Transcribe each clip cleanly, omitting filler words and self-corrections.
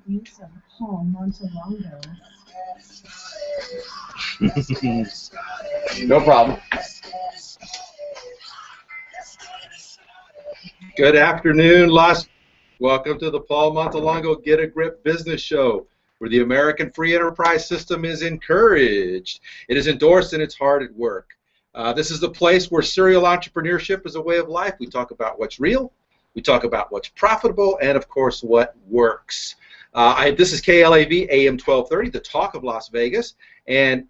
Use of Paul Montelongo. No problem. Good afternoon, Las. Welcome to the Paul Montelongo Get a Grip Business Show, where the American free enterprise system is encouraged. It is endorsed and it's hard at work. This is the place where serial entrepreneurship is a way of life. We talk about what's real, we talk about what's profitable, and of course what works. This is KLAV AM 1230, the talk of Las Vegas, and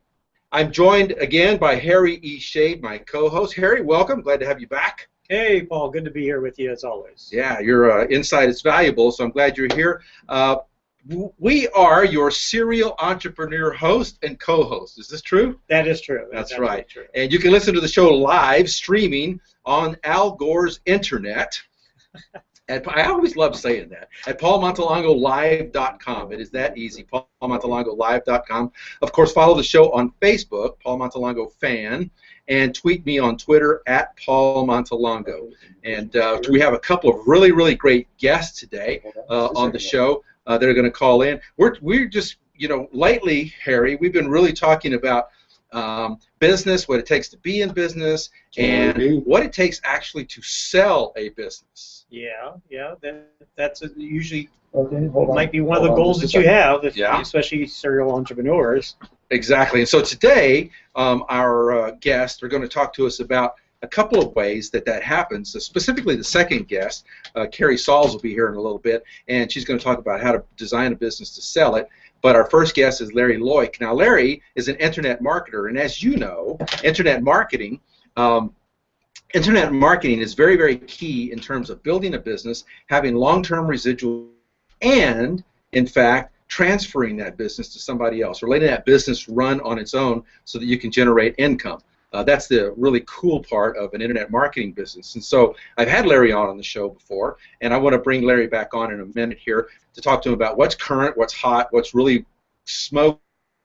I'm joined again by Harry E. Shade, my co-host. Harry, welcome. Glad to have you back. Hey, Paul. Good to be here with you as always. Yeah, your insight is valuable, so I'm glad you're here. We are your serial entrepreneur host and co-host. Is this true? That is true. That's right. True. And you can listen to the show live streaming on Al Gore's internet. I always love saying that, at paulmontelongolive.com. It is that easy, paulmontelongolive.com. Of course, follow the show on Facebook, Paul Montelongo Fan, and tweet me on Twitter at Paul Montelongo. And we have a couple of really, really great guests today on the show that are going to call in. We're just, lately, Harry, we've been really talking about business, what it takes to be in business, and what it takes actually to sell a business. Yeah, that's usually might be one of the goals that you have, especially serial entrepreneurs. Exactly. And so today, our guests are going to talk to us about a couple of ways that happens. Specifically, the second guest, Kerri Salls, will be here in a little bit, and she's going to talk about how to design a business to sell it. But our first guest is Larry Loik. Now, Larry is an internet marketer, and as you know, internet marketing is very, very key in terms of building a business, having long-term residual, and, in fact, transferring that business to somebody else, or letting that business run on its own so that you can generate income. That's the really cool part of an internet marketing business. And so I've had Larry on the show before, and I want to bring Larry back on in a minute here to talk to him about what's current, what's hot, what's really smoke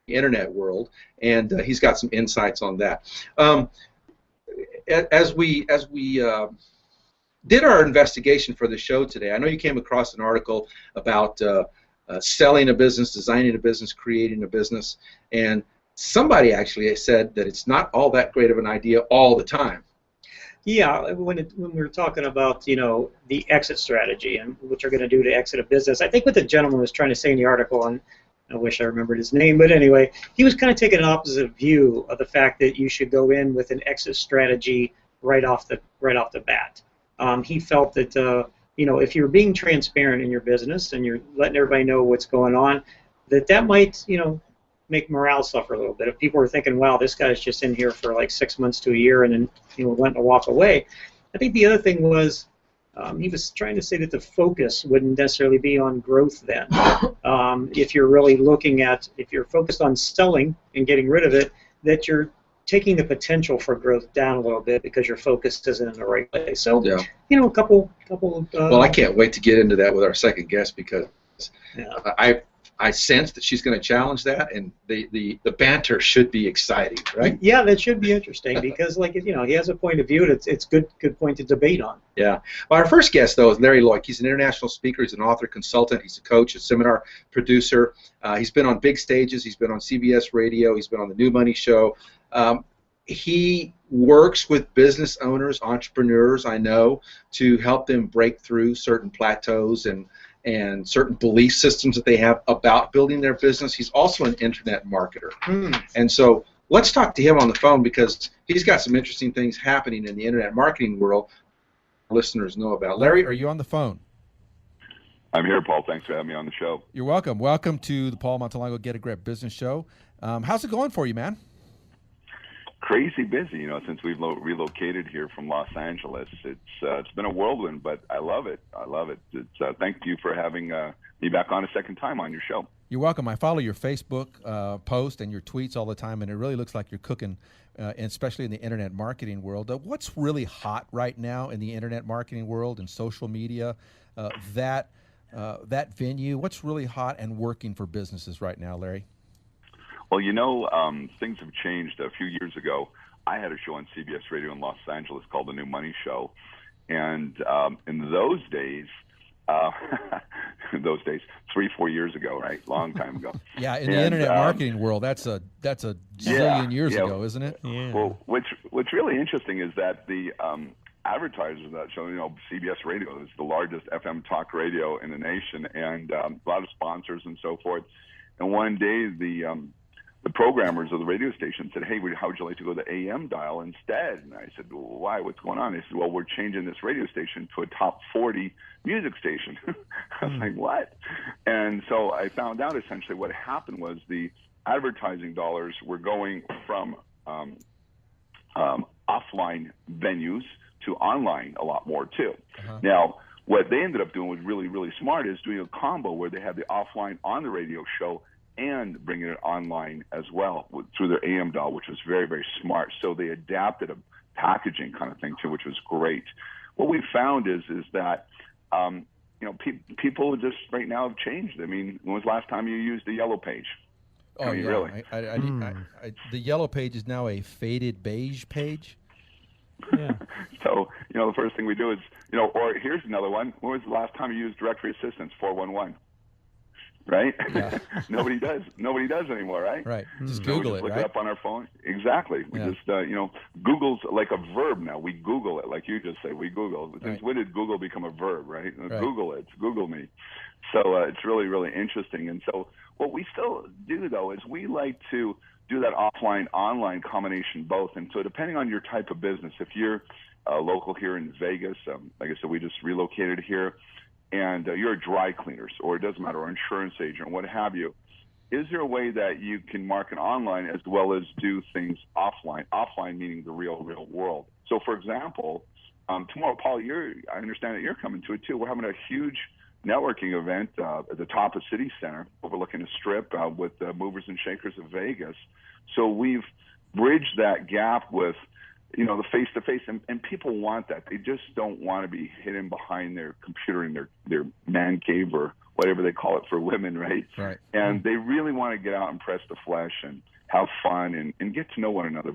in the internet world, and he's got some insights on that. As we did our investigation for the show today, I know you came across an article about selling a business, designing a business, creating a business, and somebody actually said that it's not all that great of an idea all the time. Yeah, when we're talking about the exit strategy and what you're going to do to exit a business, I think what the gentleman was trying to say in the article, and I wish I remembered his name, but anyway, he was kind of taking an opposite view of the fact that you should go in with an exit strategy right off the bat. He felt that if you're being transparent in your business and you're letting everybody know what's going on, that might make morale suffer a little bit. If people are thinking, wow, this guy's just in here for like 6 months to a year and then wanting to walk away. I think the other thing was he was trying to say that the focus wouldn't necessarily be on growth then. If you're really if you're focused on selling and getting rid of it, that you're taking the potential for growth down a little bit because your focus isn't in the right place. So, a couple. Well, I can't wait to get into that with our second guest because I sense that she's going to challenge that, and the banter should be exciting, right? Yeah, that should be interesting because, he has a point of view, and it's good point to debate on. Yeah. Well, our first guest, though, is Larry Loik. He's an international speaker. He's an author, consultant. He's a coach, a seminar producer. He's been on big stages. He's been on CBS Radio. He's been on the New Money Show. He works with business owners, entrepreneurs, I know, to help them break through certain plateaus and certain belief systems that they have about building their business. He's also an internet marketer. And so let's talk to him on the phone because he's got some interesting things happening in the internet marketing world listeners know about. Larry, are you on the phone? I'm here, Paul. Thanks for having me on the show. You're welcome. Welcome to the Paul Montelongo Get a Grip Business Show. How's it going for you, man? Crazy busy, since we've relocated here from Los Angeles. It's been a whirlwind, but I love it. Thank you for having me back on a second time on your show. You're welcome. I follow your Facebook post and your tweets all the time, and it really looks like you're cooking, especially in the internet marketing world. What's really hot right now in the internet marketing world and social media? That venue. What's really hot and working for businesses right now, Larry? Well, things have changed. A few years ago, I had a show on CBS Radio in Los Angeles called The New Money Show. And in those days, Uh, those days, 3-4 years ago, right? Long time ago. Yeah, in the internet marketing world, that's a zillion years ago, isn't it? Yeah. Well, what's really interesting is that the advertisers of that show, CBS Radio is the largest FM talk radio in the nation, and a lot of sponsors and so forth. And one day, the programmers of the radio station said, "Hey, how would you like to go to the AM dial instead?" And I said, "Well, why? What's going on?" They said, "Well, we're changing this radio station to a top 40 music station." I was like, "What?" And so I found out essentially what happened was the advertising dollars were going from offline venues to online a lot more too. Now, what they ended up doing was really, really smart, is doing a combo where they had the offline on the radio show and bringing it online as well through their AM dial, which was very, very smart. So they adapted a packaging kind of thing too, which was great. What we found is that people just right now have changed. I mean, when was the last time you used the yellow page? Oh, yeah. Really? The yellow page is now a faded beige page. Yeah. So, the first thing we do is, or here's another one. When was the last time you used directory assistance, 411? Right? Yeah. Nobody does anymore, right? Right. Just We Google just it, look right? it up on our phone. Exactly. We just, Google's like a verb now. We Google it, like you just say. We Google. Since Right. when did Google become a verb, right? Right. Google it. Google me. So it's really, really interesting. And so what we still do, though, is we like to do that offline-online combination both. And so depending on your type of business, if you're local here in Vegas, like I said, we just relocated here, and you're a dry cleaners, or it doesn't matter, or insurance agent, what have you, is there a way that you can market online as well as do things offline? Offline meaning the real world. So, for example, tomorrow, Paul, I understand that you're coming to it too. We're having a huge networking event at the top of City Center overlooking the Strip with the movers and shakers of Vegas. So we've bridged that gap with the face-to-face, and people want that. They just don't want to be hidden behind their computer in their man cave or whatever they call it for women, right? Right. And they really want to get out and press the flesh and have fun and get to know one another,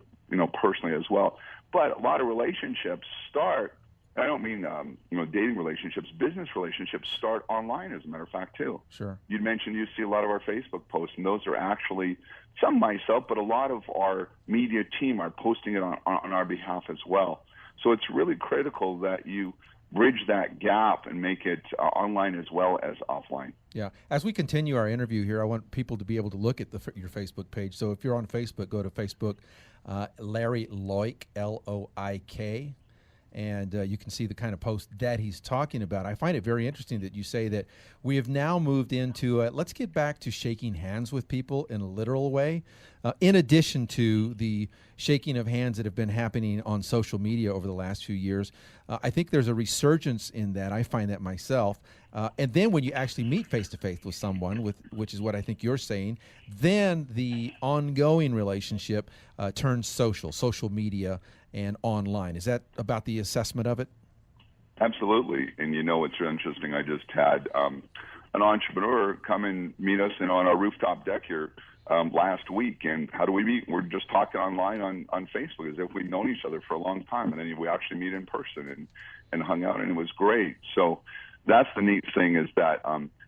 personally as well. But a lot of relationships start, I don't mean, dating relationships, business relationships start online, as a matter of fact, too. Sure. You mentioned you see a lot of our Facebook posts, and those are actually, some myself, but a lot of our media team are posting it on our behalf as well. So it's really critical that you bridge that gap and make it online as well as offline. Yeah. As we continue our interview here, I want people to be able to look at your Facebook page. So if you're on Facebook, go to Facebook, Larry Loik, Loik. And you can see the kind of post that he's talking about. I find it very interesting that you say that we have now moved into, let's get back to shaking hands with people in a literal way, in addition to the shaking of hands that have been happening on social media over the last few years. I think there's a resurgence in that. I find that myself. And then when you actually meet face-to-face with someone, which is what I think you're saying, then the ongoing relationship turns social media, and online. Is that about the assessment of it? Absolutely. And it's really interesting. I just had an entrepreneur come and meet us on our rooftop deck here last week. And how do we meet? We're just talking online on Facebook as if we've known each other for a long time. And then we actually meet in person and hung out, and it was great. So that's the neat thing, is that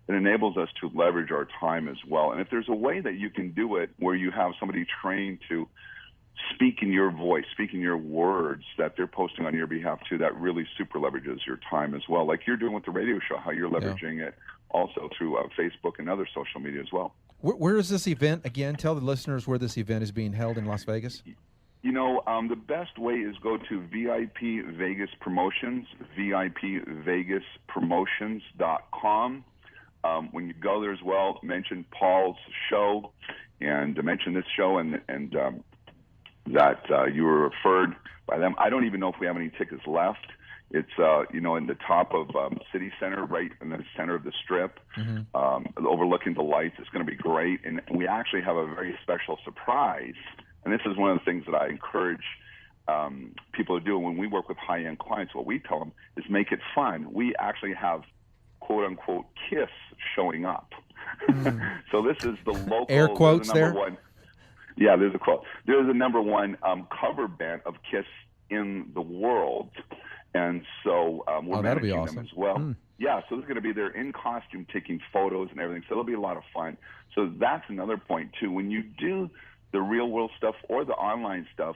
it enables us to leverage our time as well. And if there's a way that you can do it where you have somebody trained to speak in your voice, speak in your words that they're posting on your behalf too, that really super leverages your time as well. Like you're doing with the radio show, how you're leveraging it also through Facebook and other social media as well. Where is this event again? Tell the listeners where this event is being held in Las Vegas. The best way is go to VIP Vegas Promotions, VIPVegasPromotions.com. When you go there as well, mention Paul's show and mention this show and that you were referred by them. I don't even know if we have any tickets left. It's, in the top of City Center, right in the center of the Strip, overlooking the lights. It's going to be great. And we actually have a very special surprise. And this is one of the things that I encourage people to do when we work with high-end clients. What we tell them is make it fun. We actually have, quote-unquote, KISS showing up. So this is the local... Air quotes number there? one. Yeah, there's a quote. There's a number one cover band of KISS in the world. And so we're that'll be managing awesome. them as well. Yeah, so they're going to be there in costume taking photos and everything. So it'll be a lot of fun. So that's another point, too. When you do the real world stuff or the online stuff,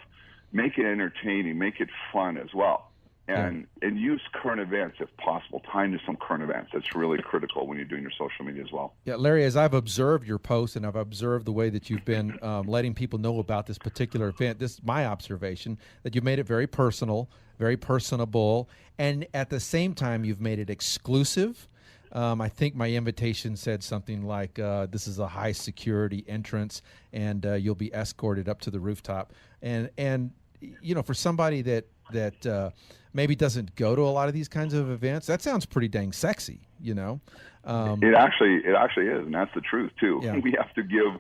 make it entertaining, make it fun as well. And use current events if possible. Time to some current events. That's really critical when you're doing your social media as well. Yeah, Larry, as I've observed your posts and I've observed the way that you've been letting people know about this particular event, this is my observation, that you've made it very personal, very personable, and at the same time you've made it exclusive. I think my invitation said something like, this is a high security entrance and you'll be escorted up to the rooftop. And you know, for somebody that maybe doesn't go to a lot of these kinds of events, that sounds pretty dang sexy, you know. It actually is, and that's the truth too. Yeah. We have to give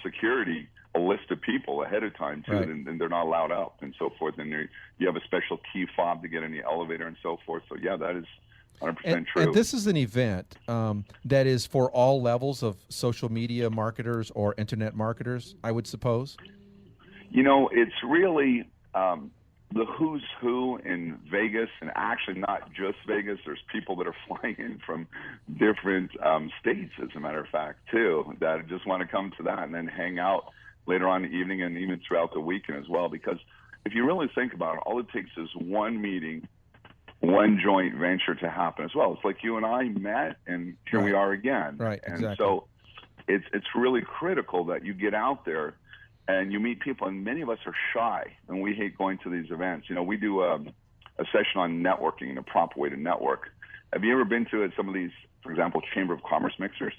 security a list of people ahead of time too, Right. and they're not allowed up and so forth. And you have a special key fob to get in the elevator and so forth. So yeah, that is 100% true. And this is an event that is for all levels of social media marketers or internet marketers, I would suppose. You know, it's really the who's who in Vegas, and actually not just Vegas. There's people that are flying in from different states, as a matter of fact, too, that just want to come to that and then hang out later on in the evening and even throughout the weekend as well. Because if you really think about it, all it takes is one meeting, one joint venture to happen as well. It's like you and I met, and here we are again. Right, and exactly. so it's really critical that you get out there and you meet people, and many of us are shy, and we hate going to these events. You know, we do a session on networking, the proper way to network. Have you ever been to some of these, for example, Chamber of Commerce mixers?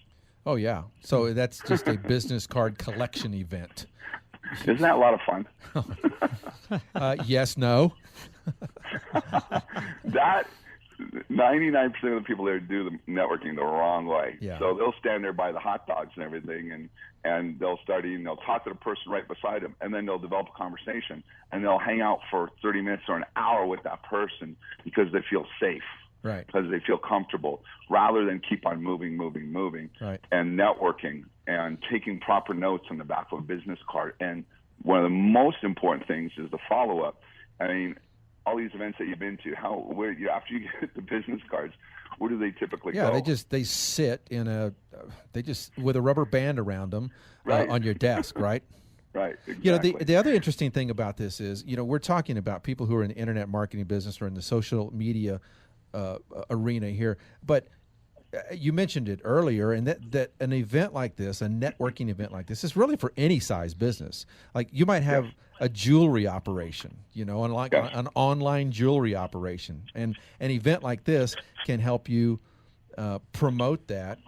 Oh, yeah. So that's just a business card collection event. Isn't that a lot of fun? Yes, no. That 99% of the people there do the networking the wrong way. Yeah. So they'll stand there by the hot dogs and everything, and they'll start eating. They'll talk to the person right beside them, and then they'll develop a conversation, and they'll hang out for 30 minutes or an hour with that person because they feel safe. Right. Because they feel comfortable, rather than keep on moving, Right. and networking and taking proper notes on the back of a business card. And one of the most important things is the follow-up. I mean, all these events that you've been to, after you get the business cards, where do they typically go? Yeah, they sit with a rubber band around them on your desk, right? Right, exactly. You know, the other interesting thing about this is, you know, we're talking about people who are in the internet marketing business or in the social media arena here, but you mentioned it earlier, and that an event like this, a networking event like this, is really for any size business. Like you might have a jewelry operation, you know, an online jewelry operation, and an event like this can help you promote that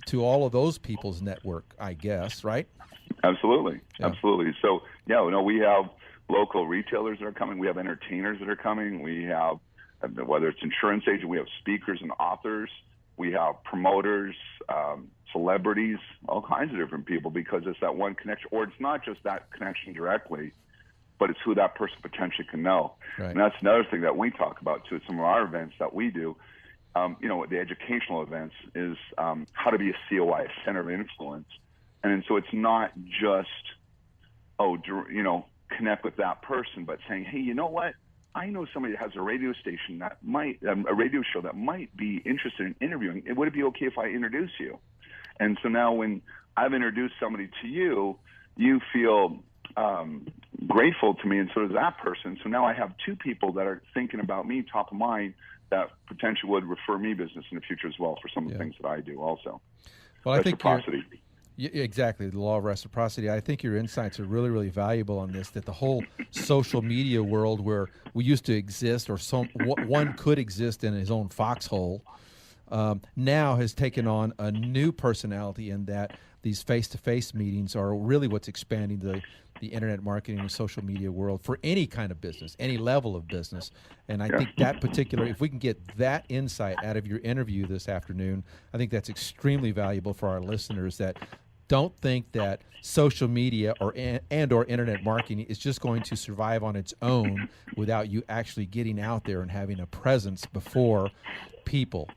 to all of those people's network, I guess, right? Absolutely, Yeah. absolutely. So we have local retailers that are coming. We have entertainers that are coming. We have, whether it's insurance agents, we have speakers and authors. We have promoters, celebrities, all kinds of different people, because it's that one connection. Or it's not just that connection directly, but it's who that person potentially can know. Right. And that's another thing that we talk about, too, at some of our events that we do. The educational events is how to be a COI, a center of influence. And so it's not just, connect with that person, but saying, hey, you know what? I know somebody that has a radio station that a radio show that might be interested in interviewing. Would it be okay if I introduce you? And so now when I've introduced somebody to you, you feel grateful to me, and so does that person. So now I have two people that are thinking about me, top of mind, that potentially would refer me business in the future as well for some of the things that I do also. Well, I think reciprocity. Exactly, the law of reciprocity. I think your insights are really, really valuable on this, that the whole social media world where we used to exist, or one could exist in his own foxhole, now has taken on a new personality, in that these face-to-face meetings are really what's expanding the internet marketing and social media world for any kind of business, any level of business. And I think that particular, if we can get that insight out of your interview this afternoon, I think that's extremely valuable for our listeners that don't think that social media or internet marketing is just going to survive on its own without you actually getting out there and having a presence before people.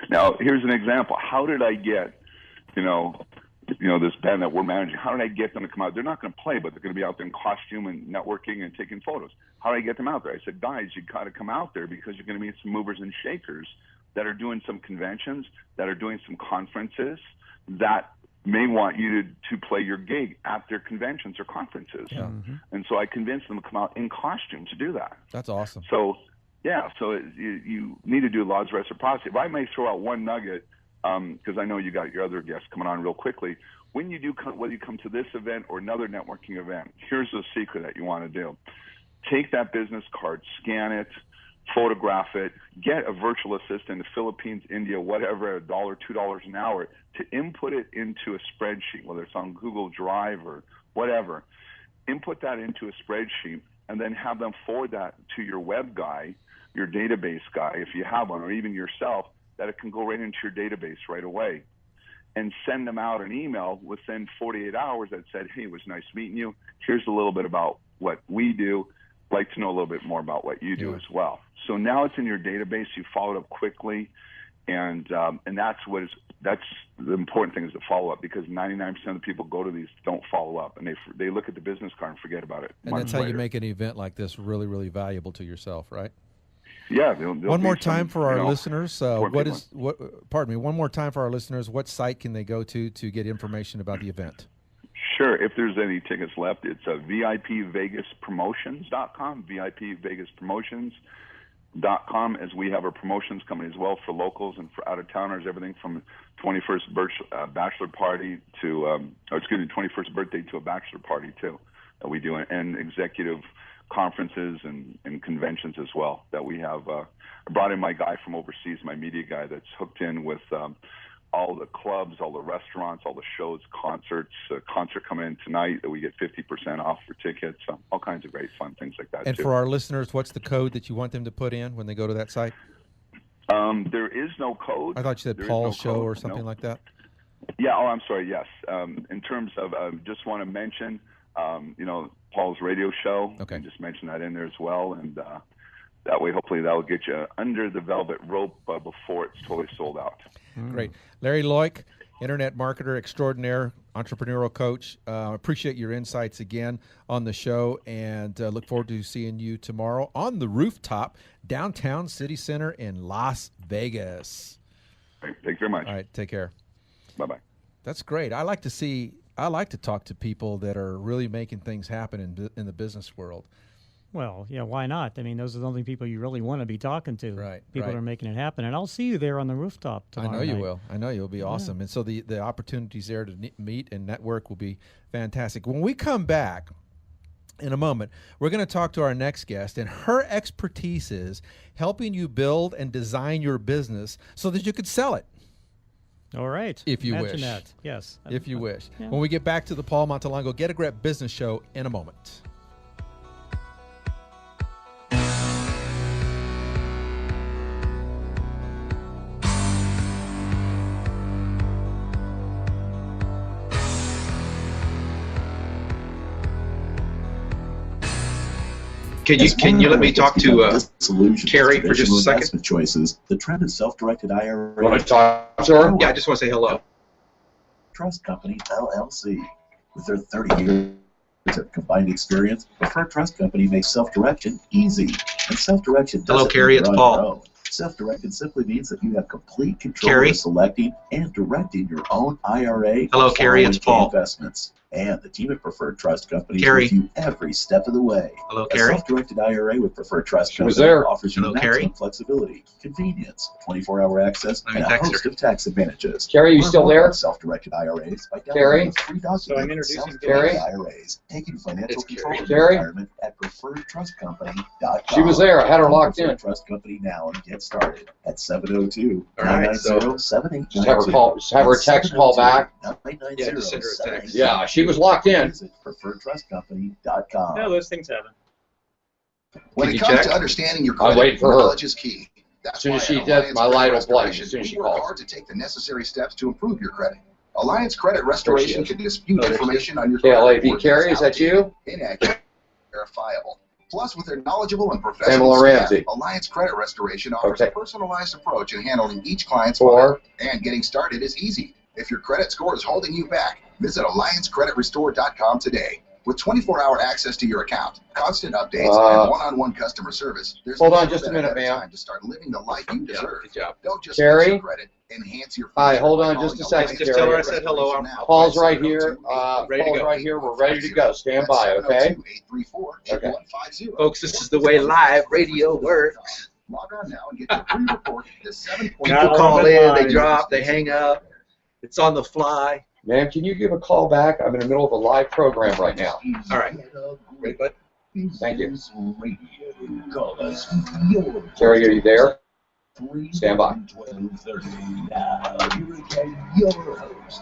Now, here's an example. How did I get, this band that we're managing, how did I get them to come out? They're not going to play, but they're going to be out there in costume and networking and taking photos. How did I get them out there? I said, guys, you got to come out there because you're going to meet some movers and shakers that are doing some conventions, that are doing some conferences, that may want you to play your gig at their conventions or conferences. Yeah. And so I convinced them to come out in costume to do that. That's awesome. So, yeah, so you need to do laws of reciprocity. If I may throw out one nugget, because I know you got your other guests coming on real quickly. When you do, whether you come to this event or another networking event, here's the secret that you want to do. Take that business card, scan it, photograph it, get a virtual assistant in the Philippines, India, whatever, $1, $2 an hour, to input it into a spreadsheet, whether it's on Google Drive or whatever. Input that into a spreadsheet and then have them forward that to your web guy, your database guy, if you have one, or even yourself, that it can go right into your database right away. And send them out an email within 48 hours that said, hey, it was nice meeting you. Here's a little bit about what we do. Like to know a little bit more about what you do as well. So now it's in your database. You followed up quickly, and that's the important thing is to follow up, because 99% of the people go to these don't follow up, and they look at the business card and forget about it. And that's how you make an event like this really, really valuable to yourself, right? Yeah. One more time for our listeners. One more time for our listeners. What site can they go to get information about the event? Sure. If there's any tickets left, it's VIPVegasPromotions.com, VIPVegasPromotions.com, as we have our promotions coming as well for locals and for out-of-towners, everything from 21st bachelor party to, 21st birthday to a bachelor party, too, that we do, and executive conferences and conventions as well that we have. I brought in my guy from overseas, my media guy, that's hooked in with all the clubs, all the restaurants, all the shows, concerts. A concert coming in tonight that we get 50% off for tickets. All kinds of great fun things like that. And too. For our listeners, what's the code that you want them to put in when they go to that site? There is no code. I thought you said Paul's show or something like that. Yeah. Oh, I'm sorry. Yes. In terms of, just want to mention, Paul's radio show. Okay. Just mention that in there as well, and that way, hopefully, that will get you under the velvet rope before it's totally sold out. Great. Larry Loik, internet marketer extraordinaire, entrepreneurial coach. Appreciate your insights again on the show, and look forward to seeing you tomorrow on the rooftop, downtown City Center in Las Vegas. Great. Thank you very much. All right. Take care. Bye-bye. That's great. I like to talk to people that are really making things happen in the business world. Well, yeah, why not? I mean, those are the only people you really want to be talking to. Right. People that are making it happen. And I'll see you there on the rooftop tomorrow I know you night. will. I know you'll be awesome. And so the opportunities there to meet and network will be fantastic. When we come back in a moment, we're going to talk to our next guest, and her expertise is helping you build and design your business so that you could sell it. All right. If you Imagine wish. that. Yes. If you wish. Yeah. When we get back to the Paul Montelongo Get a Grip Business Show in a moment. Can you let me talk to Kerri for just a second? Choices. The trend of self-directed IRA. Want to talk to her? Yeah, I just want to say hello. Trust Company LLC. With their 30 years of combined experience, Preferred Trust Company makes self-direction easy. And self-direction doesn't Hello, Kerri. It's Paul. Self-directed simply means that you have complete control Kerri? of selecting and directing your own IRA. Hello, Kerri. It's Paul. Investments. And the team at Preferred Trust Company is Kerri. with you every step of the way. Hello, A Kerri. self-directed IRA with Preferred Trust Company offers you Hello, maximum Kerri. flexibility, convenience, 24-hour access, Let me and a text host her. of tax advantages. Kerri, you still there? Self-directed IRAs by Kerri? downloading the free document. So I'm introducing Self-directed Kerri. IRAs, taking financial It's control of Kerri. your retirement at preferredtrustcompany.com. She was there. I had her locked in. Preferred Trust Company now and get started at 702 All right, 990 Just have her call. Just have her text call back. Yeah, just send her a text. Yeah, she was locked in. Visit preferredtrustcompany.com. No, those things happen. When Can it you comes check? to understanding your I'm credit, waiting for her. knowledge is key. That's As soon as why she at does, Alliance my light will Credit blink Restoration, as soon as she we work calls. hard to take the necessary steps to improve your credit. Alliance Credit Restoration can dispute information on your KLAV credit report Kerri, is that you? inaccurate, verifiable. Plus, with their knowledgeable and professional Pamela staff, Ramsey. Alliance Credit Restoration offers Okay. a personalized approach in handling each client's Four. file. And getting started is easy. If your credit score is holding you back, visit AllianceCreditRestore.com today. With 24-hour access to your account, constant updates, and one-on-one customer service, there's Hold on never just a been minute, better ma'am. time to start living the life you deserve. Good job. Don't just Kerri? fix your credit, enhance your future. Hi, hold by on calling just a second, Alliance Just tell her I Credit said hello. Restoration now. Paul's right here. Ready to Paul's go. right here. We're ready to go. Stand by, okay? Okay. Folks, this is the way live radio works. Log on now and get your free report. The 7.0 People call in, they drop, they hang up. It's on the fly. Ma'am, can you give a call back? I'm in the middle of a live program right now. All right. Ready, bud? Thank you. Call us your Kerri, are you there? Stand by. 12:30. Now, here again, your host.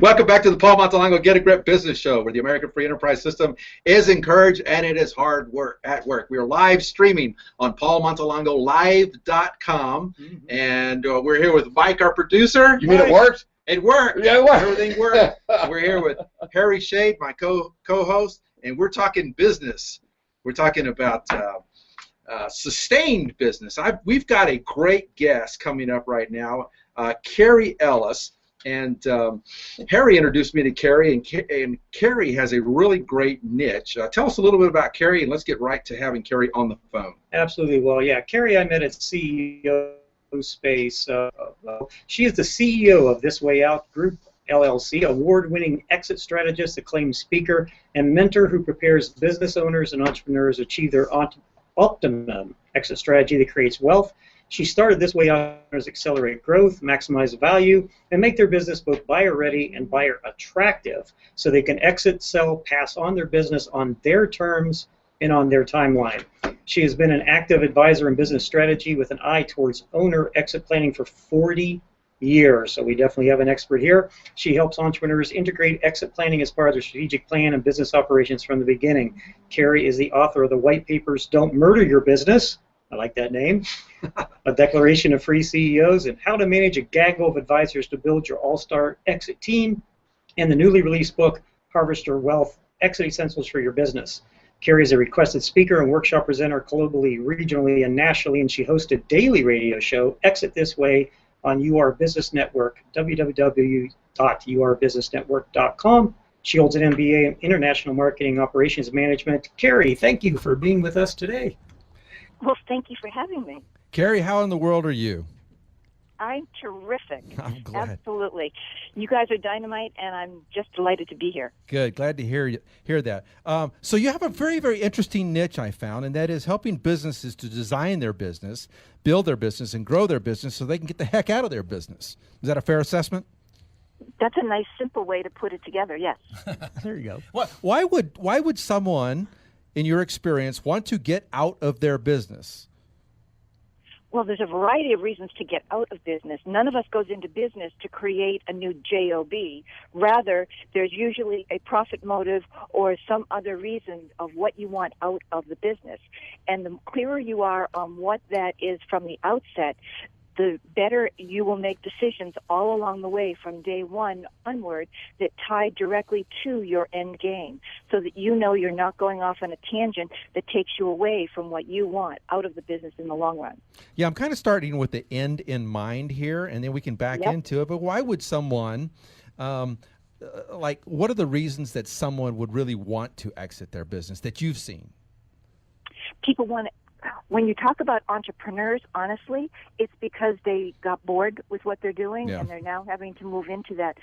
Welcome back to the Paul Montelongo Get a Grip Business Show, where the American Free Enterprise System is encouraged and it is hard work at work. We are live streaming on paulmontelongolive.com, and we're here with Mike, our producer. You mean it worked? It worked. Yeah, it worked. Everything worked. We're here with Harry Shade, my co-host, and we're talking business. We're talking about sustained business. We've got a great guest coming up right now, Kerri Ellis. And Harry introduced me to Kerri, and Kerri has a really great niche. Tell us a little bit about Kerri, and let's get right to having Kerri on the phone. Absolutely. Well, yeah, Kerri I met at CEO Space. She is the CEO of This Way Out Group, LLC, award-winning exit strategist, acclaimed speaker, and mentor who prepares business owners and entrepreneurs achieve their optimum exit strategy that creates wealth. She started This Way Out to accelerate growth, maximize value, and make their business both buyer-ready and buyer-attractive so they can exit, sell, pass on their business on their terms and on their timeline. She has been an active advisor in business strategy with an eye towards owner exit planning for 40 years, so we definitely have an expert here. She helps entrepreneurs integrate exit planning as part of their strategic plan and business operations from the beginning. Kerri is the author of the white papers, Don't Murder Your Business, I like that name, A Declaration of Free CEOs, and How to Manage a Gaggle of Advisors to Build Your All-Star Exit Team, and the newly released book, Harvest Your Wealth, Exit Essentials for Your Business. Kerri is a requested speaker and workshop presenter globally, regionally, and nationally, and she hosts a daily radio show, Exit This Way, on UR Business Network, www.urbusinessnetwork.com. She holds an MBA in International Marketing Operations Management. Kerri, thank you for being with us today. Well, thank you for having me. Kerri, how in the world are you? I'm terrific. I'm glad. Absolutely. You guys are dynamite, and I'm just delighted to be here. Good. Glad to hear that. So you have a very, very interesting niche, I found, and that is helping businesses to design their business, build their business, and grow their business so they can get the heck out of their business. Is that a fair assessment? That's a nice, simple way to put it together, yes. There you go. Why would someone, in your experience, want to get out of their business? Well, there's a variety of reasons to get out of business. None of us goes into business to create a new job. Rather, there's usually a profit motive or some other reason of what you want out of the business. And the clearer you are on what that is from the outset, the better you will make decisions all along the way from day one onward that tie directly to your end game, so that you know you're not going off on a tangent that takes you away from what you want out of the business in the long run. Yeah, I'm kind of starting with the end in mind here, and then we can back into it. But why would someone, what are the reasons that someone would really want to exit their business that you've seen? People want to. When you talk about entrepreneurs, honestly, it's because they got bored with what they're doing, and they're now having to move into that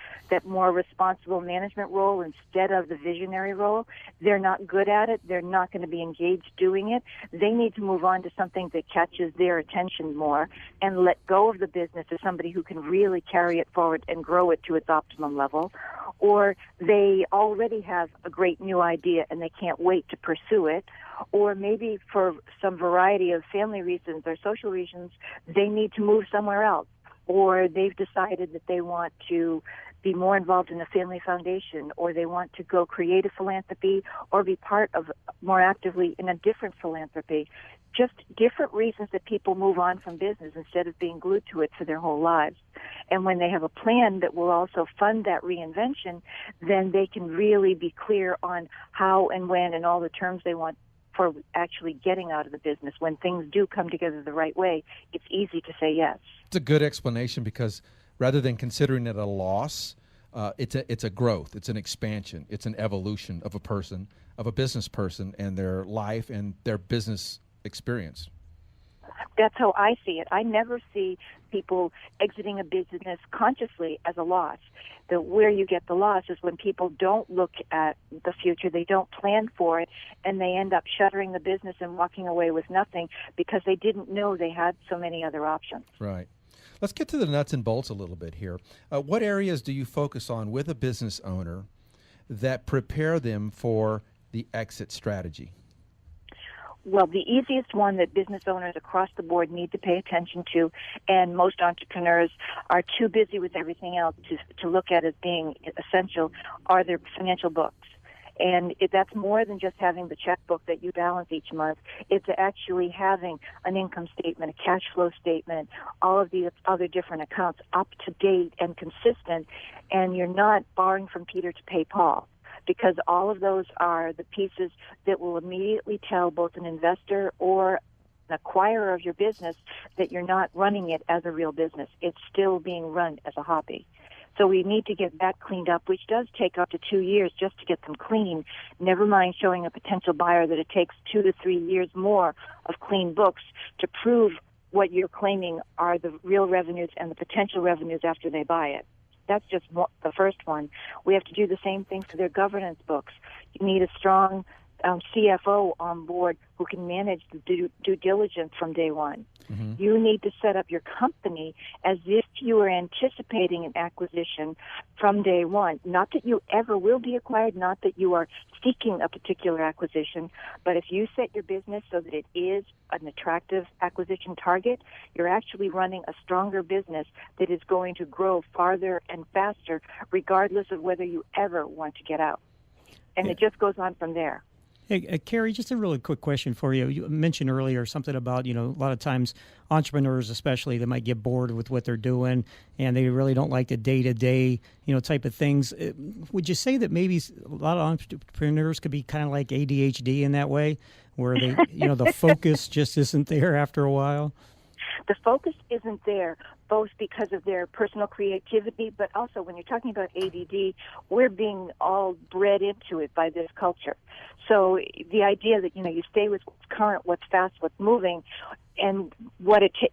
more responsible management role instead of the visionary role. They're not good at it. They're not going to be engaged doing it. They need to move on to something that catches their attention more and let go of the business to somebody who can really carry it forward and grow it to its optimum level. Or they already have a great new idea and they can't wait to pursue it. Or maybe for some variety of family reasons or social reasons, they need to move somewhere else. Or they've decided that they want to be more involved in a family foundation, or they want to go create a philanthropy or be part of more actively in a different philanthropy. Just different reasons that people move on from business instead of being glued to it for their whole lives. And when they have a plan that will also fund that reinvention, then they can really be clear on how and when and all the terms they want for actually getting out of the business. When things do come together the right way, it's easy to say yes. It's a good explanation, because rather than considering it a loss, it's a growth, it's an expansion, it's an evolution of a person, of a business person, and their life and their business experience. That's how I see it. I never see people exiting a business consciously as a loss. Where you get the loss is when people don't look at the future, they don't plan for it, and they end up shuttering the business and walking away with nothing because they didn't know they had so many other options. Right. Let's get to the nuts and bolts a little bit here. What areas do you focus on with a business owner that prepare them for the exit strategy? Well, the easiest one that business owners across the board need to pay attention to, and most entrepreneurs are too busy with everything else to look at as being essential, are their financial books. And that's more than just having the checkbook that you balance each month. It's actually having an income statement, a cash flow statement, all of the other different accounts up to date and consistent, and you're not borrowing from Peter to pay Paul, because all of those are the pieces that will immediately tell both an investor or an acquirer of your business that you're not running it as a real business. It's still being run as a hobby. So we need to get that cleaned up, which does take up to 2 years just to get them clean. Never mind showing a potential buyer that it takes 2 to 3 years more of clean books to prove what you're claiming are the real revenues and the potential revenues after they buy it. That's just the first one. We have to do the same thing for their governance books. You need a strong CFO on board who can manage the due diligence from day one. Mm-hmm. You need to set up your company as if you are anticipating an acquisition from day one. Not that you ever will be acquired, not that you are seeking a particular acquisition, but if you set your business so that it is an attractive acquisition target, you're actually running a stronger business that is going to grow farther and faster, regardless of whether you ever want to get out. And it just goes on from there. Hey, Kerri, just a really quick question for you. You mentioned earlier something about, a lot of times entrepreneurs especially, they might get bored with what they're doing and they really don't like the day-to-day, type of things. Would you say that maybe a lot of entrepreneurs could be kind of like ADHD in that way, where they, the focus just isn't there after a while? The focus isn't there, both because of their personal creativity, but also when you're talking about ADD, we're being all bred into it by this culture. So the idea that, you stay with what's current, what's fast, what's moving, and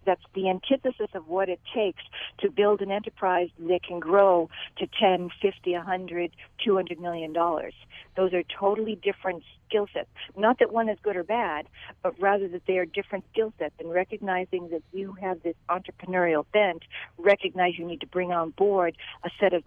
that's the antithesis of what it takes to build an enterprise that can grow to 10, 50, 100, $200 million. Those are totally different skill sets. Not that one is good or bad, but rather that they are different skill sets. And recognizing that you have this entrepreneurial bent, recognize you need to bring on board a set of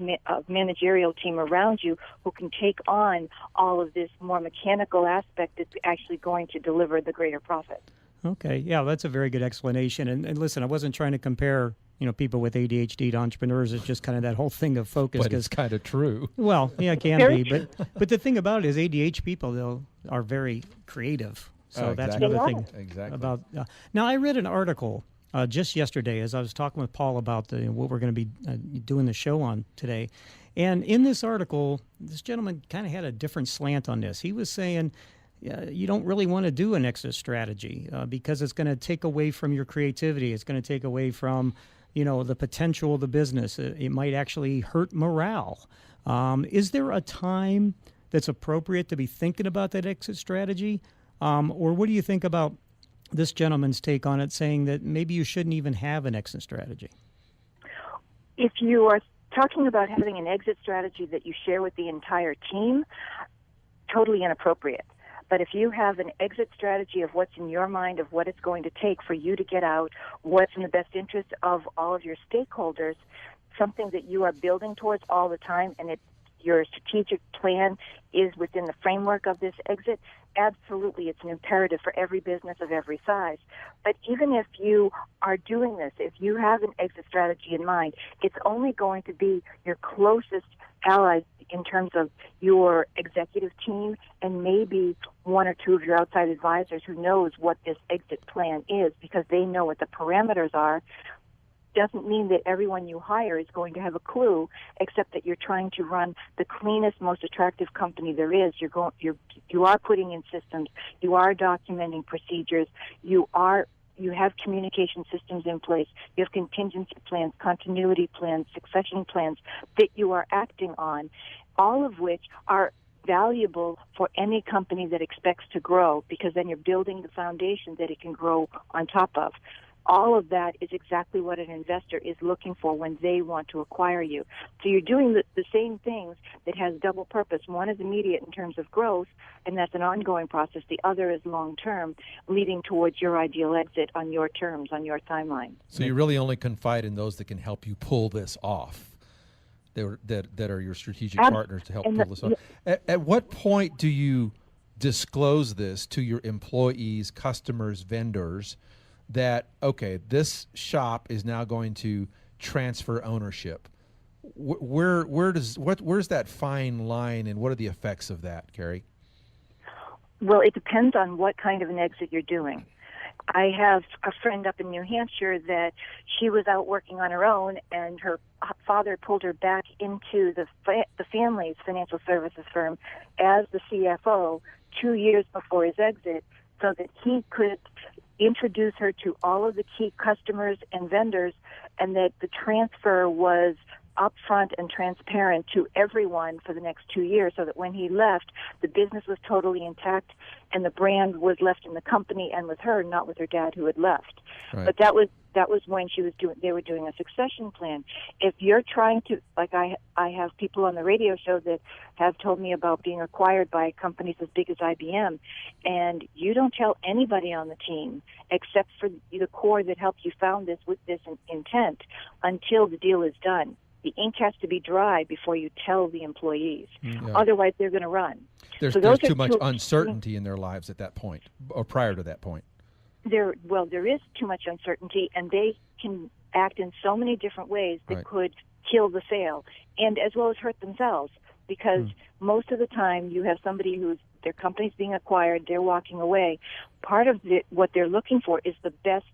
managerial team around you who can take on all of this more mechanical aspect that's actually going to deliver the greater profit. Okay, yeah, that's a very good explanation. And listen, I wasn't trying to compare, people with ADHD to entrepreneurs. It's just kind of that whole thing of focus. But it's kind of true. Well, yeah, it can be. But the thing about it is ADHD people, though, are very creative. So that's another thing. Exactly. About now, I read an article just yesterday as I was talking with Paul about what we're going to be doing the show on today. And in this article, this gentleman kind of had a different slant on this. He was saying, you don't really want to do an exit strategy because it's going to take away from your creativity. It's going to take away from, the potential of the business. It might actually hurt morale. Is there a time that's appropriate to be thinking about that exit strategy? Or what do you think about this gentleman's take on it, saying that maybe you shouldn't even have an exit strategy? If you are talking about having an exit strategy that you share with the entire team, totally inappropriate. But if you have an exit strategy of what's in your mind, of what it's going to take for you to get out, what's in the best interest of all of your stakeholders, something that you are building towards all the time, and your strategic plan is within the framework of this exit, absolutely it's an imperative for every business of every size. But even if you are doing this, if you have an exit strategy in mind, it's only going to be your closest allies in terms of your executive team and maybe one or two of your outside advisors who knows what this exit plan is, because they know what the parameters are. doesn't mean that everyone you hire is going to have a clue, except that you're trying to run the cleanest, most attractive company there is. You are putting in systems, you are documenting procedures, you have communication systems in place, you have contingency plans, continuity plans, succession plans that you are acting on, all of which are valuable for any company that expects to grow, because then you're building the foundation that it can grow on top of. All of that is exactly what an investor is looking for when they want to acquire you. So you're doing the same things that has double purpose. One is immediate in terms of growth, and that's an ongoing process. The other is long-term, leading towards your ideal exit on your terms, on your timeline. So you really only confide in those that can help you pull this off, that are your strategic partners to help pull this off. At what point do you disclose this to your employees, customers, vendors, that, okay, this shop is now going to transfer ownership? Where's that fine line, and what are the effects of that, Kerri? Well, it depends on what kind of an exit you're doing. I have a friend up in New Hampshire that she was out working on her own, and her father pulled her back into the family's financial services firm as the CFO 2 years before his exit, so that he could introduce her to all of the key customers and vendors, and that the transfer was upfront and transparent to everyone for the next 2 years, so that when he left, the business was totally intact and the brand was left in the company and with her, not with her dad who had left. Right. But that was when they were doing a succession plan. If you're trying to, like I have people on the radio show that have told me about being acquired by companies as big as IBM, and you don't tell anybody on the team except for the core that helped you found this with this intent until the deal is done. The ink has to be dry before you tell the employees. Yeah. Otherwise, they're going to run. There's too much uncertainty in their lives at that point, or prior to that point. There is too much uncertainty, and they can act in so many different ways that could kill the sale, and as well as hurt themselves, because most of the time you have somebody their company's being acquired, they're walking away. Part of what they're looking for is the best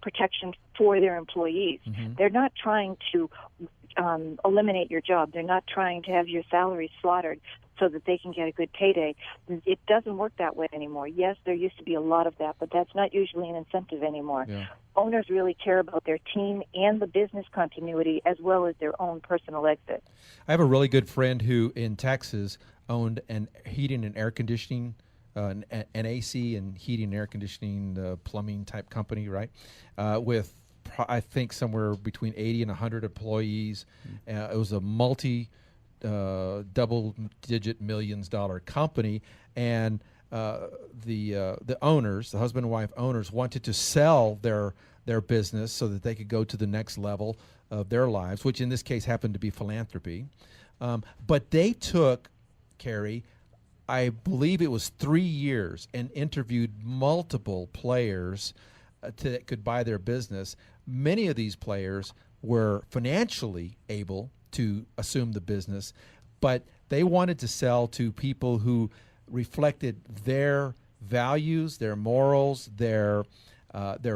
protection for their employees. Mm-hmm. They're not trying to eliminate your job. They're not trying to have your salary slaughtered so that they can get a good payday. It doesn't work that way anymore. Yes, there used to be a lot of that, but that's not usually an incentive anymore. Yeah. Owners really care about their team and the business continuity as well as their own personal exit. I have a really good friend who in Texas owned an heating and air conditioning, an AC and heating and air conditioning plumbing type company, right? With I think somewhere between 80 and 100 employees. It was a double-digit millions dollar company, and the owners, the husband and wife owners, wanted to sell their business so that they could go to the next level of their lives, which in this case happened to be philanthropy. But they took, Kerri, I believe it was 3 years, and interviewed multiple players that could buy their business. Many of these players were financially able to assume the business, but they wanted to sell to people who reflected their values, their morals, their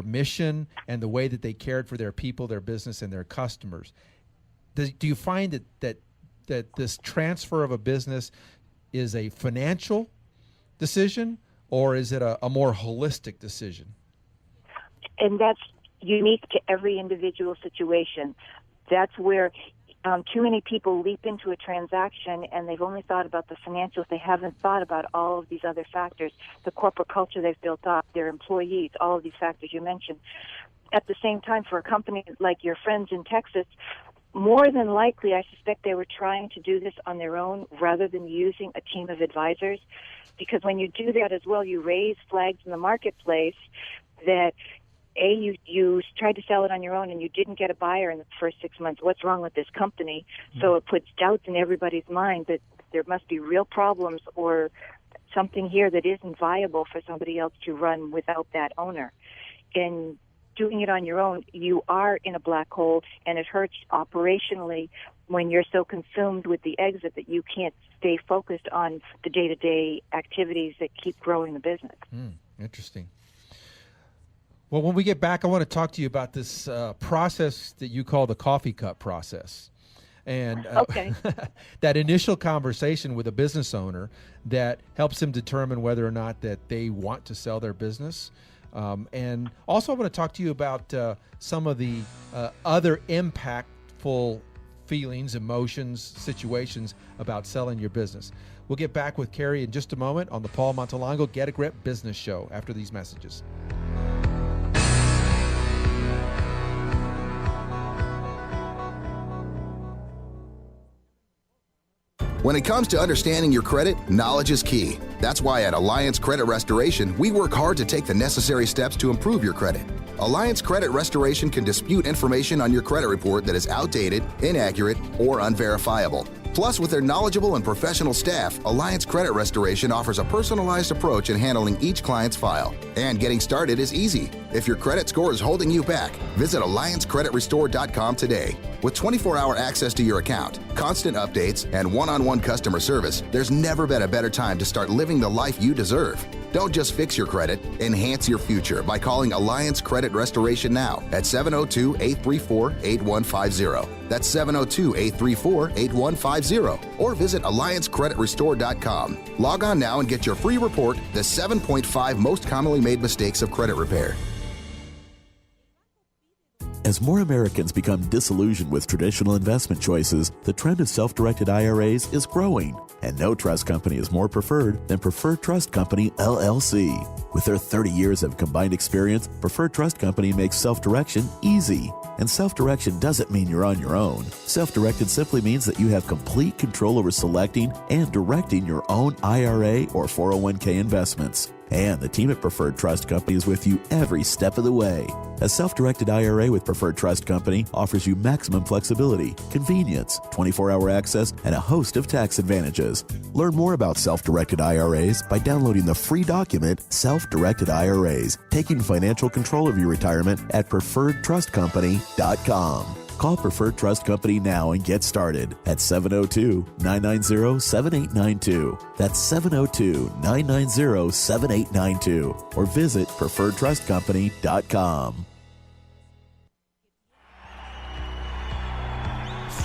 mission, and the way that they cared for their people, their business, and their customers. Do you find that this transfer of a business is a financial decision, or is it a more holistic decision? And that's unique to every individual situation. That's where too many people leap into a transaction and they've only thought about the financials. They haven't thought about all of these other factors, the corporate culture they've built up, their employees, all of these factors you mentioned. At the same time, for a company like your friends in Texas, more than likely, I suspect they were trying to do this on their own rather than using a team of advisors, because when you do that as well, you raise flags in the marketplace that you tried to sell it on your own and you didn't get a buyer in the first 6 months. What's wrong with this company? So it puts doubts in everybody's mind that there must be real problems or something here that isn't viable for somebody else to run without that owner. And doing it on your own, you are in a black hole, and it hurts operationally when you're so consumed with the exit that you can't stay focused on the day-to-day activities that keep growing the business. Interesting. Well, when we get back, I want to talk to you about this process that you call the coffee cup process. And Okay. that initial conversation with a business owner that helps them determine whether or not that they want to sell their business. And also I want to talk to you about some of the other impactful feelings, emotions, situations about selling your business. We'll get back with Kerri in just a moment on the Paul Montelongo Get a Grip Business Show after these messages. When it comes to understanding your credit, knowledge is key. That's why at Alliance Credit Restoration, we work hard to take the necessary steps to improve your credit. Alliance Credit Restoration can dispute information on your credit report that is outdated, inaccurate, or unverifiable. Plus, with their knowledgeable and professional staff, Alliance Credit Restoration offers a personalized approach in handling each client's file. And getting started is easy. If your credit score is holding you back, visit AllianceCreditRestore.com today. With 24-hour access to your account, constant updates, and one-on-one customer service, there's never been a better time to start living the life you deserve. Don't just fix your credit, enhance your future by calling Alliance Credit Restoration now at 702-834-8150. That's 702-834-8150. Or visit AllianceCreditRestore.com. Log on now and get your free report, The 7.5 Most Commonly Made Mistakes of Credit Repair. As more Americans become disillusioned with traditional investment choices, the trend of self-directed IRAs is growing, and no trust company is more preferred than Preferred Trust Company, LLC. With their 30 years of combined experience, Preferred Trust Company makes self-direction easy. And self-direction doesn't mean you're on your own. Self-directed simply means that you have complete control over selecting and directing your own IRA or 401k investments. And the team at Preferred Trust Company is with you every step of the way. A self-directed IRA with Preferred Trust Company offers you maximum flexibility, convenience, 24-hour access, and a host of tax advantages. Learn more about self-directed IRAs by downloading the free document, Self-Directed IRAs, Taking Financial Control of Your Retirement at PreferredTrustCompany.com. Call Preferred Trust Company now and get started at 702-990-7892. That's 702-990-7892. Or visit PreferredTrustCompany.com.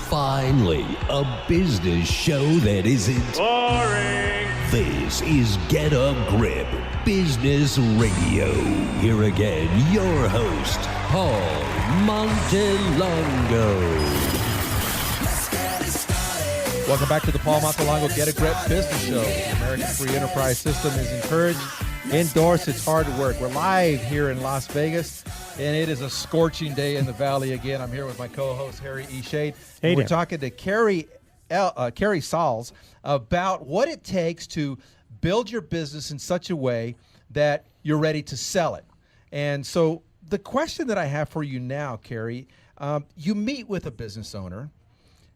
Finally, a business show that isn't boring. This is Get a Grip Business Radio. Here again, your host, Paul Montelongo. Welcome back to the Paul Montelongo Get a Grip Business Show. The American Free Enterprise System is encouraged, endorsed. It's hard work. We're live here in Las Vegas, and it is a scorching day in the Valley again. I'm here with my co-host, Harry E. Shade. Hey, we're talking to Kerri Salls about what it takes to build your business in such a way that you're ready to sell it. And so the question that I have for you now, Kerri, you meet with a business owner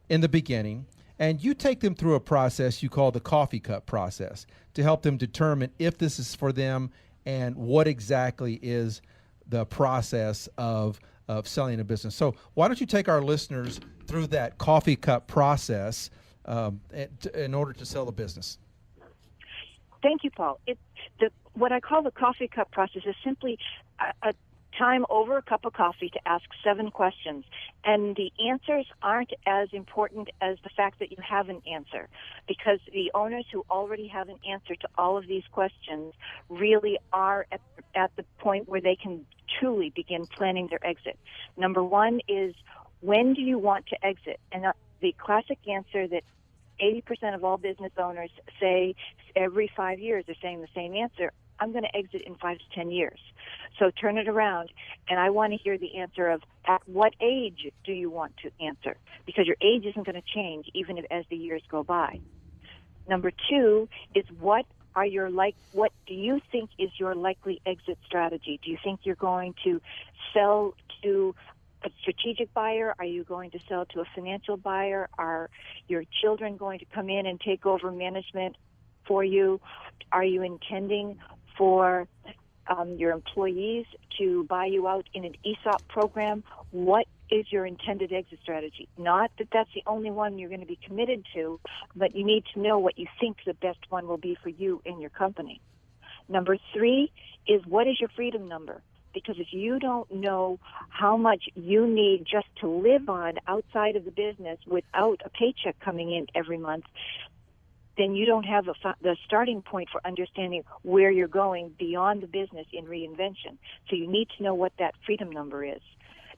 in the beginning, and you take them through a process you call the coffee cup process to help them determine if this is for them and what exactly is the process of selling a business. So why don't you take our listeners through that coffee cup process in order to sell a business? Thank you, Paul. What I call the coffee cup process is simply a time over a cup of coffee to ask 7 questions. And the answers aren't as important as the fact that you have an answer, because the owners who already have an answer to all of these questions really are at the point where they can truly begin planning their exit. Number 1 is, when do you want to exit? And the classic answer that 80% of all business owners say every 5 years, they're saying the same answer: I'm going to exit in 5 to 10 years. So turn it around, and I want to hear the answer of, at what age do you want to answer? Because your age isn't going to change even as the years go by. Number 2 is, what do you think is your likely exit strategy? Do you think you're going to sell to a strategic buyer? Are you going to sell to a financial buyer? Are your children going to come in and take over management for you? Are you intending for your employees to buy you out in an ESOP program? What is your intended exit strategy? Not that that's the only one you're going to be committed to, but you need to know what you think the best one will be for you and your company. Number 3 is, what is your freedom number? Because if you don't know how much you need just to live on outside of the business without a paycheck coming in every month, then you don't have the starting point for understanding where you're going beyond the business in reinvention. So you need to know what that freedom number is.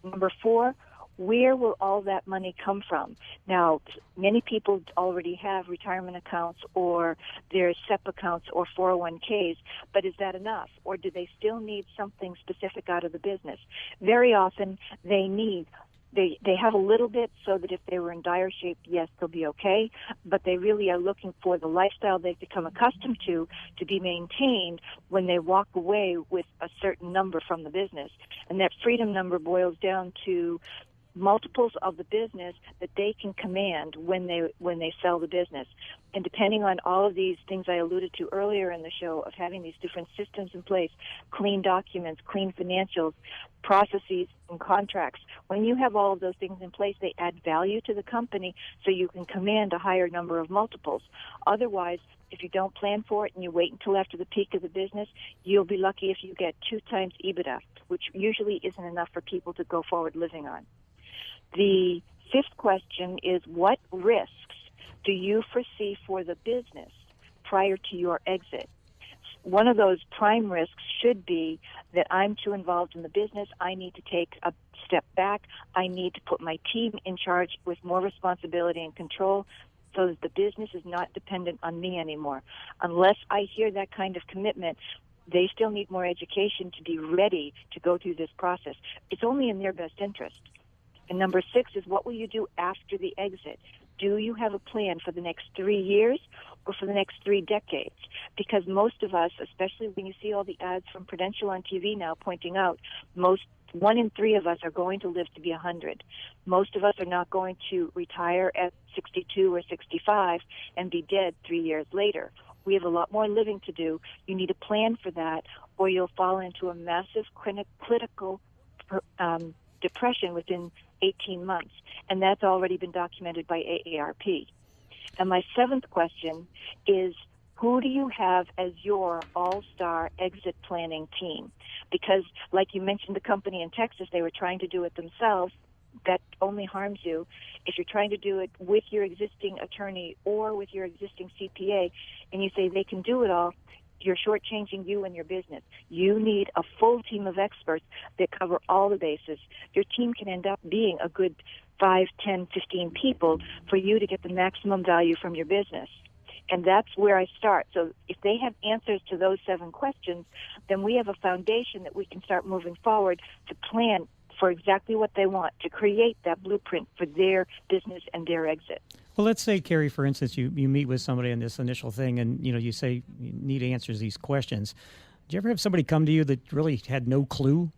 Number 4, where will all that money come from? Now, many people already have retirement accounts or their SEP accounts or 401ks, but is that enough? Or do they still need something specific out of the business? Very often they have a little bit so that if they were in dire shape, yes, they'll be okay, but they really are looking for the lifestyle they've become accustomed to be maintained when they walk away with a certain number from the business. And that freedom number boils down to multiples of the business that they can command when they sell the business. And depending on all of these things I alluded to earlier in the show of having these different systems in place, clean documents, clean financials, processes, and contracts, when you have all of those things in place, they add value to the company so you can command a higher number of multiples. Otherwise, if you don't plan for it and you wait until after the peak of the business, you'll be lucky if you get 2 times EBITDA, which usually isn't enough for people to go forward living on. The 5th question is, what risks do you foresee for the business prior to your exit? One of those prime risks should be that I'm too involved in the business. I need to take a step back. I need to put my team in charge with more responsibility and control so that the business is not dependent on me anymore. Unless I hear that kind of commitment, they still need more education to be ready to go through this process. It's only in their best interest. And number 6 is, what will you do after the exit? Do you have a plan for the next 3 years or for the next 3 decades? Because most of us, especially when you see all the ads from Prudential on TV now pointing out, 1 in 3 of us are going to live to be 100. Most of us are not going to retire at 62 or 65 and be dead 3 years later. We have a lot more living to do. You need a plan for that, or you'll fall into a massive critical depression within 18 months, and that's already been documented by AARP. And my 7th question is, who do you have as your all-star exit planning team? Because, like you mentioned, the company in Texas, they were trying to do it themselves. That only harms you. If you're trying to do it with your existing attorney or with your existing CPA, and you say they can do it all, you're shortchanging you and your business. You need a full team of experts that cover all the bases. Your team can end up being a good 5, 10, 15 people for you to get the maximum value from your business. And that's where I start. So if they have answers to those 7 questions, then we have a foundation that we can start moving forward to plan for exactly what they want, to create that blueprint for their business and their exit. Well, let's say, Kerri, for instance, you meet with somebody in this initial thing and, you say you need answers to these questions. Did you ever have somebody come to you that really had no clue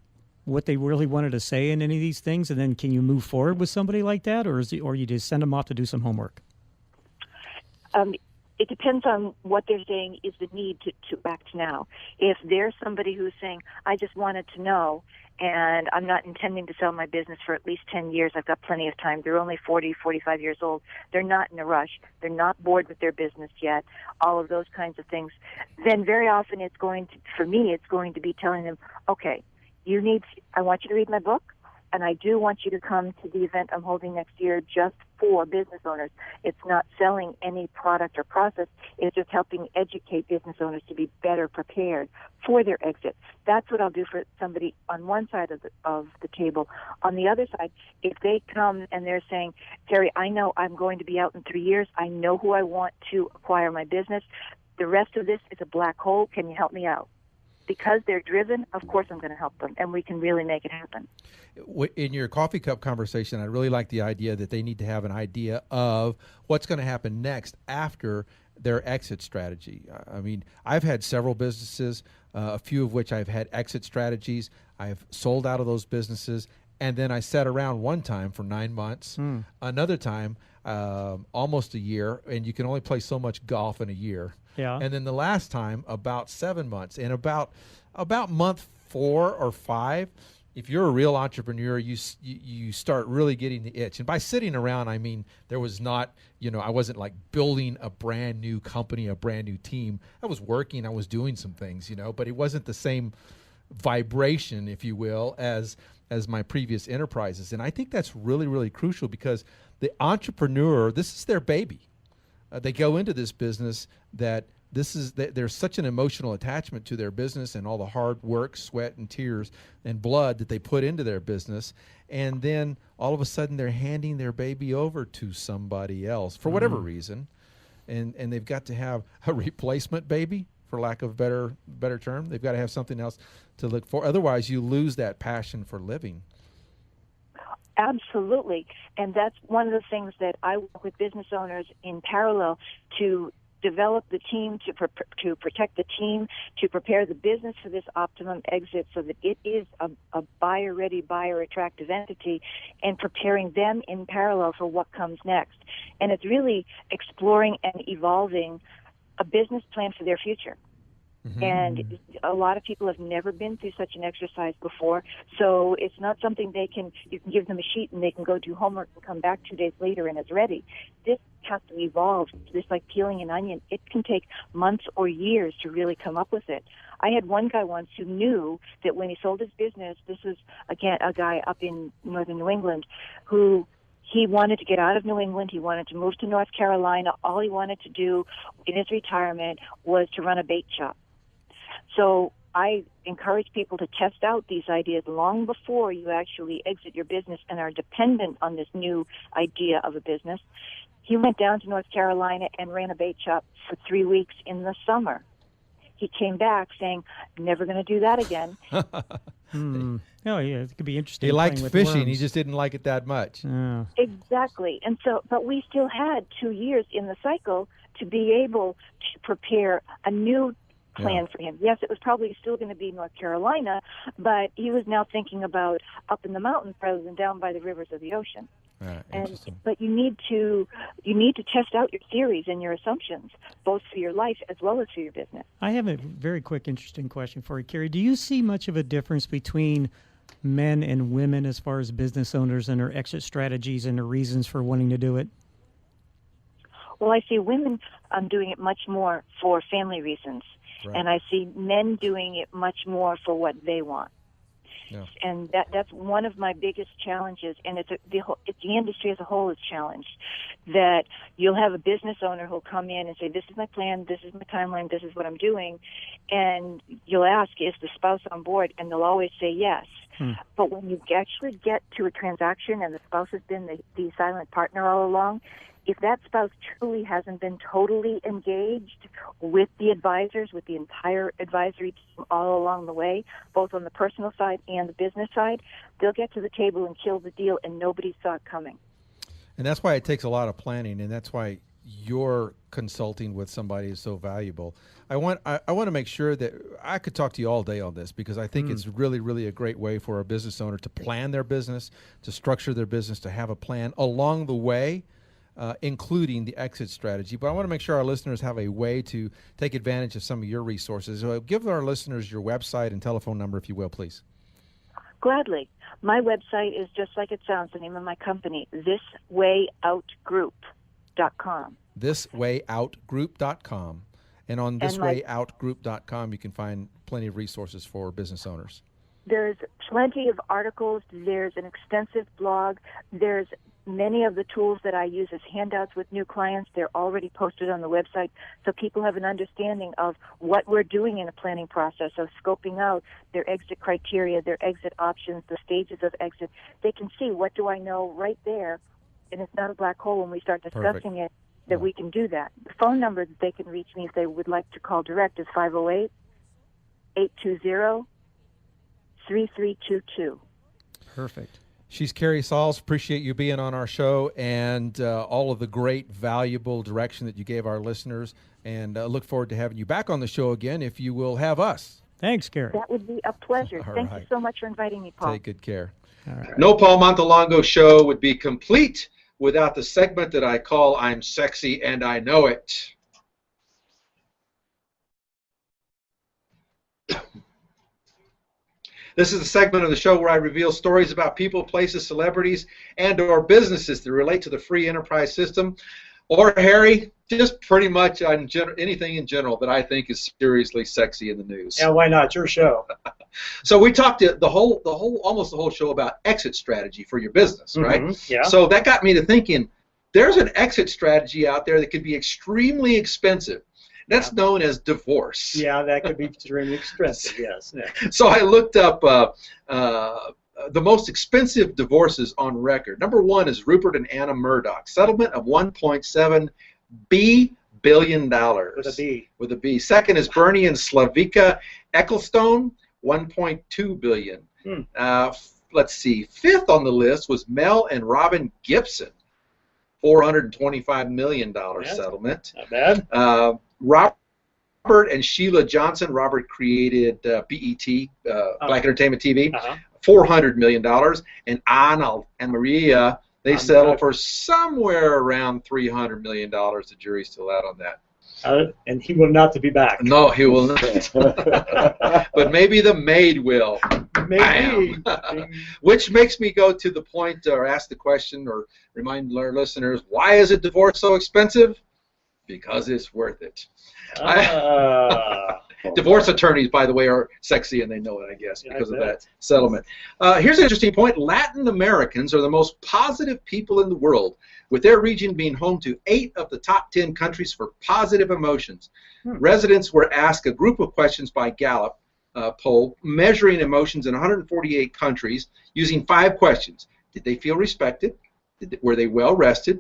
what they really wanted to say in any of these things? And then can you move forward with somebody like that, or you just send them off to do some homework? It depends on what they're saying is the need to act now. If there's somebody who's saying, I just wanted to know, and I'm not intending to sell my business for at least 10 years, I've got plenty of time, they're only 40, 45 years old, they're not in a rush, they're not bored with their business yet, all of those kinds of things, then very often it's going to be telling them, okay, I want you to read my book, and I do want you to come to the event I'm holding next year just for business owners. It's not selling any product or process. It's just helping educate business owners to be better prepared for their exit. That's what I'll do for somebody on one side of the table. On the other side, if they come and they're saying, Kerri, I know I'm going to be out in 3 years. I know who I want to acquire my business. The rest of this is a black hole. Can you help me out? Because they're driven, of course I'm going to help them, and we can really make it happen. In your coffee cup conversation, I really like the idea that they need to have an idea of what's going to happen next after their exit strategy. I mean, I've had several businesses, a few of which I've had exit strategies. I've sold out of those businesses, and then I sat around one time for 9 months, another time almost a year, and you can only play so much golf in a year. Yeah. And then the last time, about 7 months. And about month 4 or 5, if you're a real entrepreneur, you start really getting the itch. And by sitting around, I mean there was not, I wasn't like building a brand new company, a brand new team. I was working, I was doing some things, but it wasn't the same vibration, if you will, as my previous enterprises. And I think that's really, really crucial because the entrepreneur, this is their baby. They go into this business that there's such an emotional attachment to their business and all the hard work, sweat and tears and blood that they put into their business. And then all of a sudden they're handing their baby over to somebody else for whatever reason. And they've got to have a replacement baby, for lack of a better term. They've got to have something else to look for. Otherwise, you lose that passion for living. Absolutely. And that's one of the things that I work with business owners in parallel to develop the team, to protect the team, to prepare the business for this optimum exit so that it is a buyer-ready, buyer-attractive entity, and preparing them in parallel for what comes next. And it's really exploring and evolving a business plan for their future. And a lot of people have never been through such an exercise before, so it's not something you can give them a sheet and they can go do homework and come back 2 days later and it's ready. This has to evolve. Just like peeling an onion, it can take months or years to really come up with it. I had one guy once who knew that when he sold his business, this was, again, a guy up in northern New England who he wanted to get out of New England. He wanted to move to North Carolina. All he wanted to do in his retirement was to run a bait shop. So I encourage people to test out these ideas long before you actually exit your business and are dependent on this new idea of a business. He went down to North Carolina and ran a bait shop for 3 weeks in the summer. He came back saying, never going to do that again. Oh, yeah, it could be interesting. He liked fishing. Worms. He just didn't like it that much. Exactly. And so, but we still had 2 years in the cycle to be able to prepare a new plan for him. Yes, it was probably still going to be North Carolina, but he was now thinking about up in the mountains rather than down by the rivers of the ocean. But you need to test out your theories and your assumptions, both for your life as well as for your business. I have a very quick, interesting question for you, Kerri. Do you see much of a difference between men and women as far as business owners and their exit strategies and their reasons for wanting to do it? Well, I see women doing it much more for family reasons. Right. And I see men doing it much more for what they want. Yeah. And that's one of my biggest challenges, and it's the industry as a whole is challenged, that you'll have a business owner who'll come in and say, this is my plan, this is my timeline, this is what I'm doing, and you'll ask, is the spouse on board, and they'll always say yes. But when you actually get to a transaction and the spouse has been the silent partner all along, if that spouse truly hasn't been totally engaged with the advisors, with the entire advisory team all along the way, both on the personal side and the business side, they'll get to the table and kill the deal, and nobody saw it coming. And that's why it takes a lot of planning, and that's why your consulting with somebody is so valuable. I want to make sure that I could talk to you all day on this, because I think it's really, really a great way for a business owner to plan their business, to structure their business, to have a plan along the way, including the exit strategy. But I want to make sure our listeners have a way to take advantage of some of your resources. Give our listeners your website and telephone number, if you will, please. Gladly. My website is just like it sounds, the name of my company, thiswayoutgroup.com. Thiswayoutgroup.com. And on thiswayoutgroup.com, you can find plenty of resources for business owners. There's plenty of articles. There's an extensive blog. There's many of the tools that I use as handouts with new clients. They're already posted on the website, so people have an understanding of what we're doing in a planning process, of scoping out their exit criteria, their exit options, the stages of exit. They can see, what do I know right there, and it's not a black hole when we start discussing it, that we can do that. The phone number that they can reach me if they would like to call direct is 508-820-3322. Perfect. She's Kerri Salls. Appreciate you being on our show and all of the great, valuable direction that you gave our listeners. And look forward to having you back on the show again if you will have us. Thanks, Kerri. That would be a pleasure. Thank you so much for inviting me, Paul. Take good care. All right. No Paul Montelongo show would be complete without the segment that I call I'm Sexy and I Know It. This is the segment of the show where I reveal stories about people, places, celebrities, and or businesses that relate to the free enterprise system. Or, Harry, just pretty much on anything in general that I think is seriously sexy in the news. Yeah, why not? Your show. So we talked almost the whole show about exit strategy for your business, right? Yeah. So that got me to thinking, there's an exit strategy out there that could be extremely expensive. That's known as divorce. Yeah, that could be extremely expensive. Yes. Yeah. So I looked up the most expensive divorces on record. Number 1 is Rupert and Anna Murdoch, settlement of $1.7 billion. With a B. With a B. Second is Bernie and Slavika Ecclestone, $1.2 billion. Let's see. Fifth on the list was Mel and Robin Gibson, $425 million settlement. Not bad. Robert and Sheila Johnson. Robert created BET, Black Entertainment TV, $400 million. And Anna and Maria, they settled for somewhere around $300 million. The jury's still out on that. And he will not be back. No, he will not. But maybe the maid will. Maybe. Which makes me go to the point or ask the question or remind our listeners, why is a divorce so expensive? Because it's worth it. Divorce attorneys, by the way, are sexy, and they know it, I guess, because of that settlement. Here's an interesting point. Latin Americans are the most positive people in the world, with their region being home to 8 of the top 10 countries for positive emotions. Residents were asked a group of questions by Gallup poll, measuring emotions in 148 countries, using 5 questions. Did they feel respected? Were they well rested?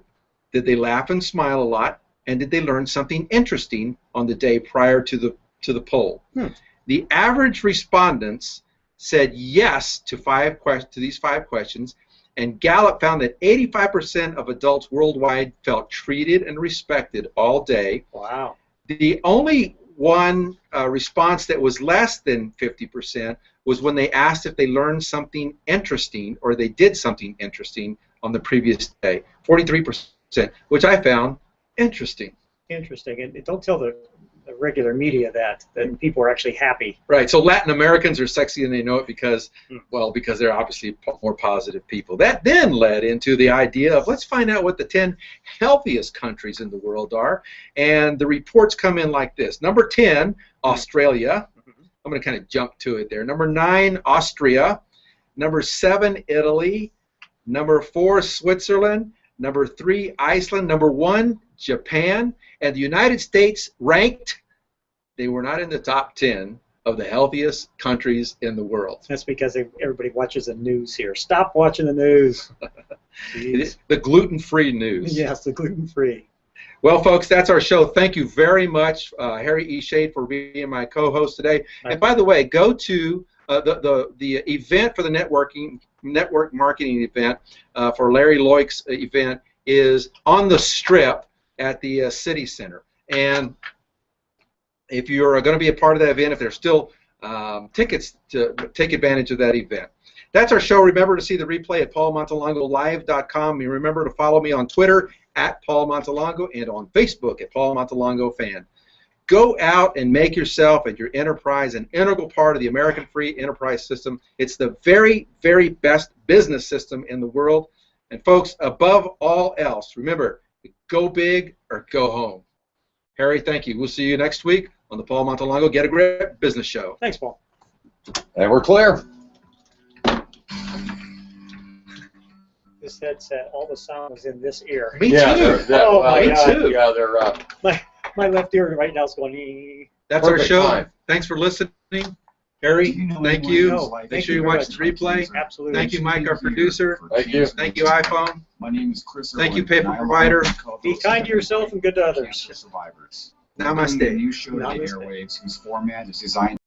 Did they laugh and smile a lot? And did they learn something interesting on the day prior to the poll? The average respondents said yes to these 5 questions, and Gallup found that 85% of adults worldwide felt treated and respected all day. Wow. The only one response that was less than 50% was when they asked if they learned something interesting or they did something interesting on the previous day. 43%, which I found interesting. Interesting. And don't tell the regular media that people are actually happy. Right. So Latin Americans are sexy and they know it because they're obviously more positive people. That then led into the idea of let's find out what the 10 healthiest countries in the world are. And the reports come in like this. Number 10, Australia. I'm going to kind of jump to it there. Number 9, Austria. Number 7, Italy. Number 4, Switzerland. Number 3, Iceland. Number 1, Japan. And the United States ranked, they were not in the top 10 of the healthiest countries in the world. That's because everybody watches the news here. Stop watching the news. The gluten-free news. Yes, the gluten-free. Well, folks, that's our show. Thank you very much, Harry E. Shade, for being my co-host today. And by the way, go to the event for the network marketing event for Larry Loik's event is on the Strip at the City Center. And if you're going to be a part of that event, if there's still tickets to take advantage of that event. That's our show. Remember to see the replay at paulmontelongolive.com. And remember to follow me on Twitter at Paul Montelongo and on Facebook at Paul Montelongo Fan. Go out and make yourself and your enterprise an integral part of the American free enterprise system. It's the very, very best business system in the world. And folks, above all else, remember, go big or go home. Harry, thank you. We'll see you next week on the Paul Montelongo Get a Grip Business Show. Thanks, Paul. And we're clear. This headset, all the sound is in this ear. Me too. Me too. Yeah, they're my left ear right now is going. Ee. That's our show. Time. Thanks for listening, Harry. Thank you. Make sure you watch the replay. Absolutely. Thank you, Mike, our producer. Thank you. Thank you, iPhone. My name is Chris. Thank you, paper provider. Be kind to yourself and good to others. Survivors. Namaste. A new show to the airwaves whose format is designed